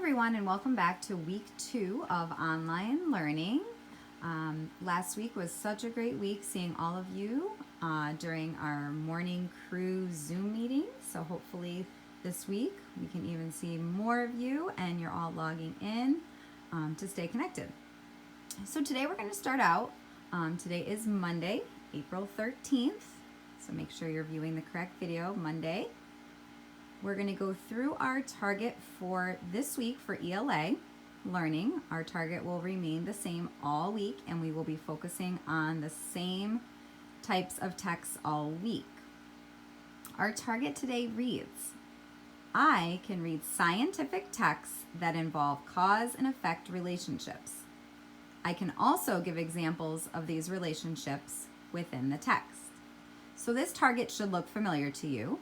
everyone, and welcome back to week 2 of online learning. Last week was such a great week seeing all of you during our morning crew Zoom meeting. So hopefully this week we can even see more of you and you're all logging in to stay connected. So today we're going to start out. Today is Monday, April 13th. So make sure you're viewing the correct video, Monday. We're going to go through our target for this week for ELA learning. Our target will remain the same all week, and we will be focusing on the same types of texts all week. Our target today reads, I can read scientific texts that involve cause and effect relationships. I can also give examples of these relationships within the text. So this target should look familiar to you.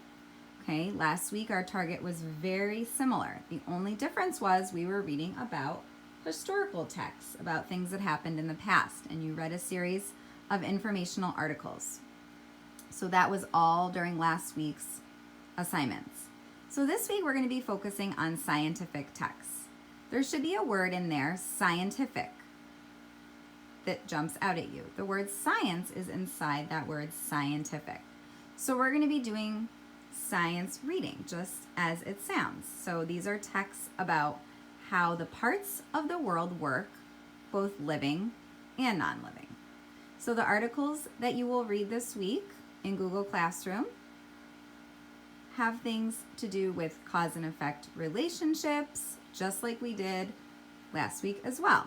Okay, last week our target was very similar. The only difference was we were reading about historical texts, about things that happened in the past, and you read a series of informational articles. So that was all during last week's assignments. So this week we're going to be focusing on scientific texts. There should be a word in there, scientific, that jumps out at you. The word science is inside that word scientific. So we're going to be doing science reading, just as it sounds. So these are texts about how the parts of the world work, both living and non-living. So the articles that you will read this week in Google Classroom have things to do with cause and effect relationships, just like we did last week as well.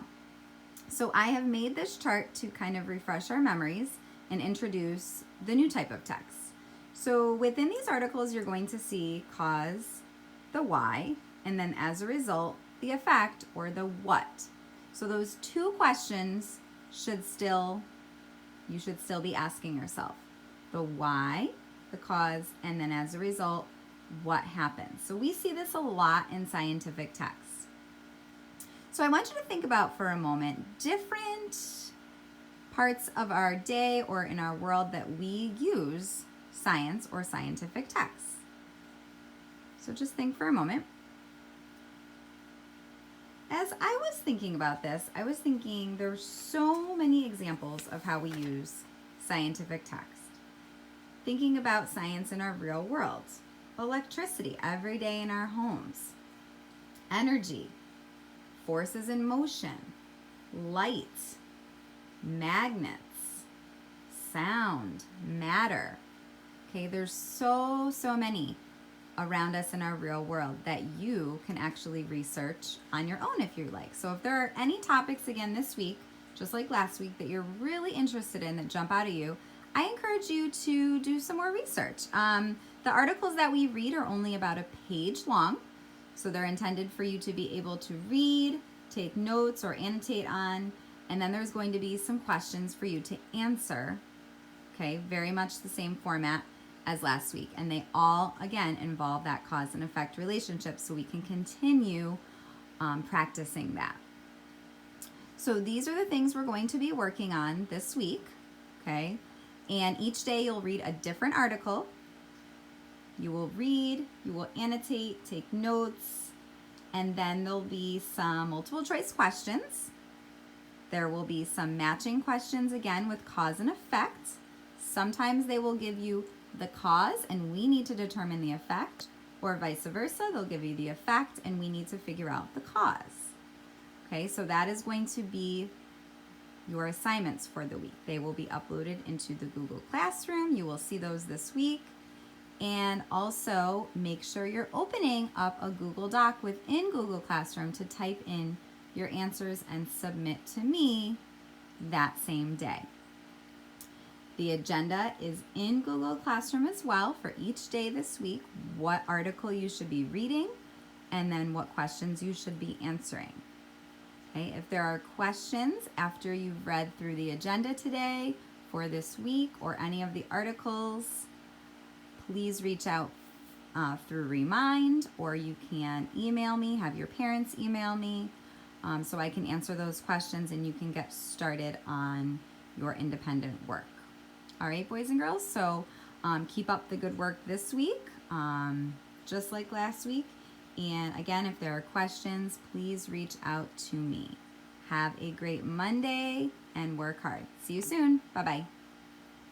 So I have made this chart to kind of refresh our memories and introduce the new type of text. So within these articles, you're going to see cause, the why, and then as a result, the effect or the what. So those two questions you should still be asking yourself. The why, the cause, and then as a result, what happens. So we see this a lot in scientific texts. So I want you to think about for a moment different parts of our day or in our world that we use science or scientific texts. So just think for a moment. As I was thinking about this, I was thinking there's so many examples of how we use scientific text. Thinking about science in our real world. Electricity every day in our homes. Energy. Forces in motion. Light. Magnets. Sound. Matter. Okay, there's so many around us in our real world that you can actually research on your own if you like. So if there are any topics again this week, just like last week, that you're really interested in that jump out at you, I encourage you to do some more research. The articles that we read are only about a page long, so they're intended for you to be able to read, take notes, or annotate on, and then there's going to be some questions for you to answer. Okay, very much the same format as last week, and they all again involve that cause and effect relationship, so we can continue practicing that. So these are the things we're going to be working on this week, okay? And each day you'll read a different article. You will read, you will annotate, take notes, and then there'll be some multiple choice questions. There will be some matching questions again with cause and effect. Sometimes they will give you the cause and we need to determine the effect, or vice versa. They'll give you the effect and we need to figure out the cause. Okay, so that is going to be your assignments for the week. They will be uploaded into the Google Classroom. You will see those this week. And also make sure you're opening up a Google Doc within Google Classroom to type in your answers and submit to me that same day. The agenda is in Google Classroom as well for each day this week, what article you should be reading, and then what questions you should be answering. Okay, if there are questions after you've read through the agenda today for this week or any of the articles, please reach out through Remind, or you can email me, have your parents email me, so I can answer those questions and you can get started on your independent work. All right, boys and girls, so keep up the good work this week, just like last week, And again, if there are questions, please reach out to me. Have a great Monday and work hard. See you soon. Bye-bye.